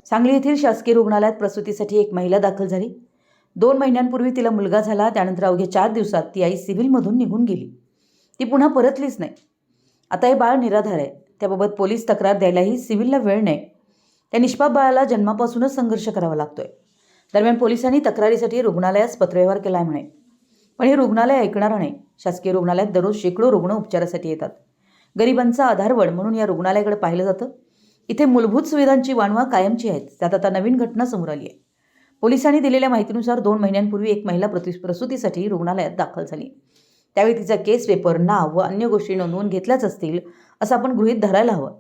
सांगली येथील शासकीय रुग्णालयात प्रसूतीसाठी एक महिला दाखल झाली। 2 महिन्यांपूर्वी तिला मुलगा झाला। त्यानंतर अवघ्या 4 दिवसात ती आई सिव्हिलमधून निघून गेली। ती पुन्हा परतलीच नाही। आता हे बाळ निराधार आहे। त्याबाबत पोलीस तक्रार द्यायलाही सिव्हिलला वेळ नाही। त्या निष्पाप बाळाला जन्मापासूनच संघर्ष करावा लागतोय। दरम्यान पोलिसांनी तक्रारीसाठी रुग्णालयास पत्रव्यवहार केलाय म्हणे, पण हे रुग्णालय ऐकणारं नाही। शासकीय रुग्णालयात दररोज शेकडो रुग्ण उपचारासाठी येतात। गरिबांचा आधारवड म्हणून या रुग्णालयाकडे पाहिलं जातं। इथे मूलभूत सुविधांची वाणवा कायमची आहेत। त्यात आता नवीन घटना समोर आली आहे। पोलिसांनी दिलेल्या माहितीनुसार 2 महिन्यांपूर्वी एक महिला प्रसूतीसाठी रुग्णालयात दाखल झाली। त्यावेळी तिचा केस पेपर, नाव व अन्य गोष्टी नोंदवून घेतल्याच असतील असं आपण गृहीत धरायला हवं।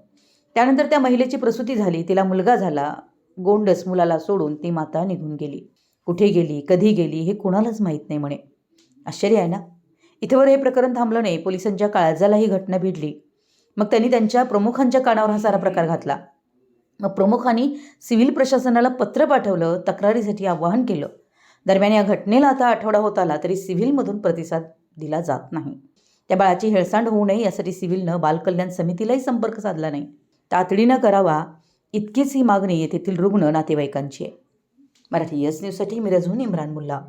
त्यानंतर त्या महिलेची प्रसूती झाली, तिला मुलगा झाला। गोंडस मुलाला सोडून ती माता निघून गेली। कुठे गेली, कधी गेली हे कोणालाच माहीत नाही म्हणे। आश्चर्य आहे ना? इथवर हे प्रकरण थांबलं नाही। पोलिसांच्या काळजाला ही घटना भिडली। मग त्यांनी त्यांच्या प्रमुखांच्या कानावर हा सारा प्रकार घातला। मग प्रमुखांनी सिव्हिल प्रशासनाला पत्र पाठवलं, तक्रारीसाठी आवाहन केलं। दरम्यान या घटनेला आता आठवडा होत आला तरी सिव्हिलमधून प्रतिसाद दिला जात नाही। त्या बाळाची हेळसांड होऊ नये यासाठी सिव्हिलनं बालकल्याण समितीलाही संपर्क साधला नाही। तातडीनं करावा इतकीच ही मागणी येथील रुग्ण नातेवाईकांची आहे। मराठी यस न्यूजसाठी मिरजहून इम्रान मुल्ला।